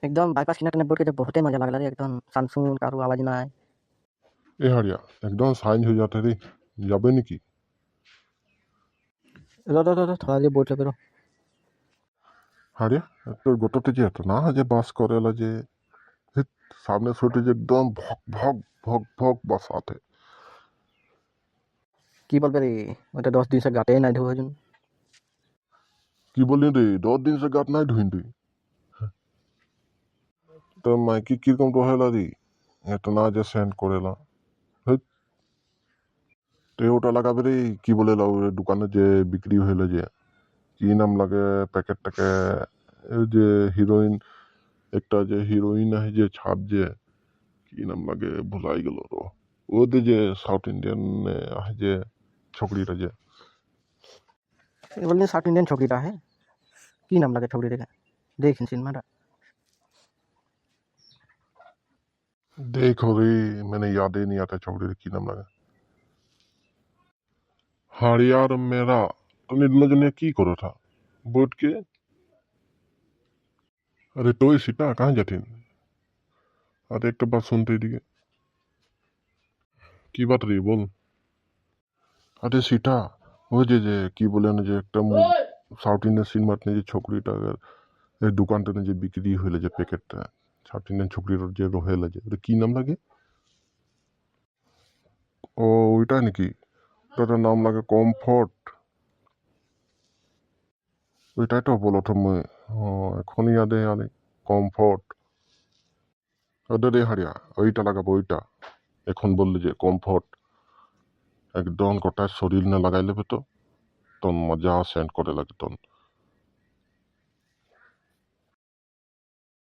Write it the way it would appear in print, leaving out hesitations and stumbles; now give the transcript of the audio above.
एकदम बाईपास किनारे बोर्ड के जब बहुते मजा लागला रे, एकदम सानसुन कारू आवाज ना आए। এ হারিয়া একদম সাইন হয়ে যাতে রে যাবে নাকি रो रो रो रो थोड़ा देर बोर्ड पे रो। হারিয়া তোর গোটাতে যে এত না যে বাস করেলা যে ধিৎ, সামনে ছোটে যে একদম ভক ভক ভক ভক বাস আতে কি বলবে রে, ওটা 10 दिन से गाते ही नहीं धो जन। কি বলি রে 10 দিন সে গাত নাই ধুইন তুই তো মাইকি কিরকম রহেলা রে এত না যে সেন্ড করেলা ধিৎ, তো ওটা লাগাবে রে কি বলে লাও দোকানে যে বিক্রি হইলে যে কি নাম লাগে প্যাকেটটাকে এই যে হিরোইন একটা যে হিরোইন আছে যে ছাপ যে কি নাম লাগে ভুলাই গেল রো ওদের যে সাউথ ইন্ডিয়ান আছে যে ছকরিটা যে ये बोलने साउथ इंडियन छोकरी टा है, की नाम लगे छोकरी रे, देखिन सिनेमा टा। देखो रे मैंने याद ही नहीं आता छकरी की नाम लगा হাড়িয়ার মেরা তুমি দুজনে কি করো থা बोट के अरे तो सीटा कहाँ जाते अरे एक बात सुनते दिए की बात रही बोल अरे सीटा ওই যে কি বলে না যে একটা সাউথ ইন্ডিয়ান সিনেমার যে ছকরিটা এই দোকানটা যে বিক্রি হইলে যে প্যাকেটটা সাউথ ইন্ডিয়ান ছকরির যে রহেলা যে ওটা কি নাম লাগে ও ওইটা নাকি ওটার নাম লাগে কমফর্ট ওইটাই তো বলো তো মই এখনই ইয়াদে আনে কমফর্ট ওদের রে হারিয়া ওইটা লাগাবো ওইটা এখন বললে যে কমফর্ট একদম গোটা শরীর না লাগাইলে তো তখন মজা সেন্ট করে লাগে তখন